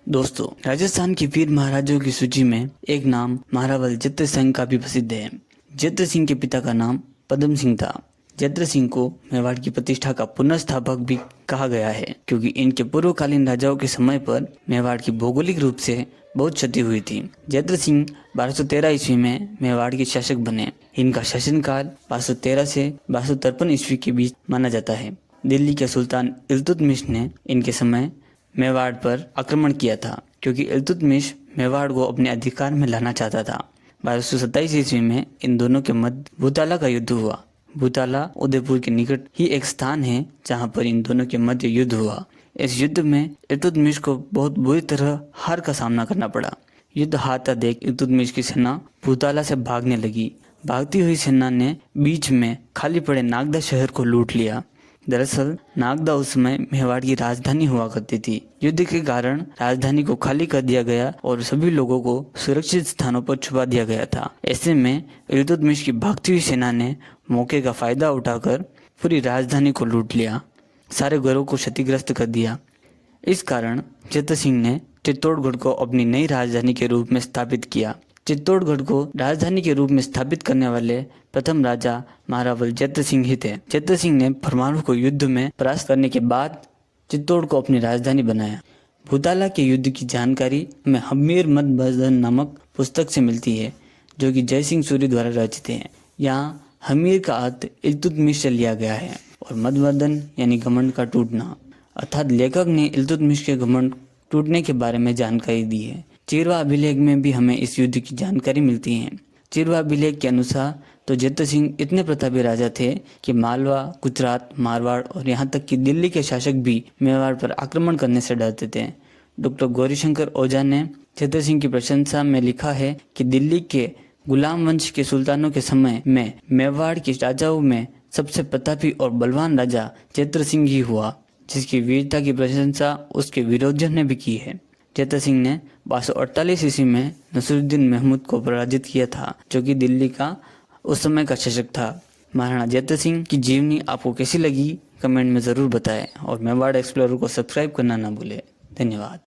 दोस्तों, राजस्थान के वीर महाराजों की सूची में एक नाम महारावल जत्र सिंह का भी प्रसिद्ध है। जत्र सिंह के पिता का नाम पद्म सिंह था। जत्र सिंह को मेवाड़ की प्रतिष्ठा का पुनर्स्थापक भी कहा गया है, क्योंकि इनके पूर्वकालीन राजाओं के समय पर मेवाड़ की भौगोलिक रूप से बहुत क्षति हुई थी। जत्र सिंह 1213 ईस्वी में मेवाड़ के शासक बने। इनका शासनकाल 1213 से 1253 ईस्वी के बीच माना जाता है। दिल्ली के सुल्तान इल्तुतमिश ने इनके समय मेवाड़ पर आक्रमण किया था, क्योंकि इल्तुतमिश मेवाड़ को अपने अधिकार में लाना चाहता था। 1227 ईस्वी में इन दोनों के मध्य भूताला का युद्ध हुआ। भूताला उदयपुर के निकट ही एक स्थान है जहां पर इन दोनों के मध्य युद्ध हुआ। इस युद्ध में इल्तुतमिश को बहुत बुरी तरह हार का सामना करना पड़ा। युद्ध हारता देख इल्तुतमिश की सेना भूताला से भागने लगी। भागती हुई सेना ने बीच में खाली पड़े नागदा शहर को लूट लिया। दरअसल नागदा उस समय मेवाड़ की राजधानी हुआ करती थी। युद्ध के कारण राजधानी को खाली कर दिया गया और सभी लोगों को सुरक्षित स्थानों पर छुपा दिया गया था। ऐसे में इल्तुतमिश की भागती हुई सेना ने मौके का फायदा उठाकर पूरी राजधानी को लूट लिया, सारे घरों को क्षतिग्रस्त कर दिया। इस कारण जत्र सिंह ने चित्तौड़गढ़ को अपनी नई राजधानी के रूप में स्थापित किया। चित्तौड़गढ़ को राजधानी के रूप में स्थापित करने वाले प्रथम राजा महारावल जत्र सिंह ही थे। जत्र सिंह ने परमाणु को युद्ध में परास्त करने के बाद चित्तौड़ को अपनी राजधानी बनाया। भूताला के युद्ध की जानकारी हमें हम्मीर मदबदन नामक पुस्तक से मिलती है, जो कि जय सिंह सूरी द्वारा रचित है। यहाँ हमीर का अर्थ इल्तुतमिश से लिया गया है और मदबदन यानी घमंड का टूटना, अर्थात लेखक ने इल्तुतमिश के घमंड टूटने के बारे में जानकारी दी है। चिरवा अभिलेख में भी हमें इस युद्ध की जानकारी मिलती है। चिरवा अभिलेख के अनुसार तो जत्र सिंह इतने प्रतापी राजा थे कि मालवा, गुजरात, मारवाड़ और यहाँ तक कि दिल्ली के शासक भी मेवाड़ पर आक्रमण करने से डरते थे। डॉक्टर गौरीशंकर ओझा ने जत्र सिंह की प्रशंसा में लिखा है कि दिल्ली के गुलाम वंश के सुल्तानों के समय में मेवाड़ के राजाओं में सबसे प्रतापी और बलवान राजा जत्र सिंह ही हुआ, जिसकी वीरता की प्रशंसा उसके विरोधियों ने भी की है। जत्र सिंह ने 1248 ईस्वी में नसरुद्दीन महमूद को पराजित किया था, जो कि दिल्ली का उस समय का शासक था। महाराणा जत्र सिंह की जीवनी आपको कैसी लगी कमेंट में ज़रूर बताएं और मेवाड़ एक्सप्लोरर को सब्सक्राइब करना ना भूलें। धन्यवाद।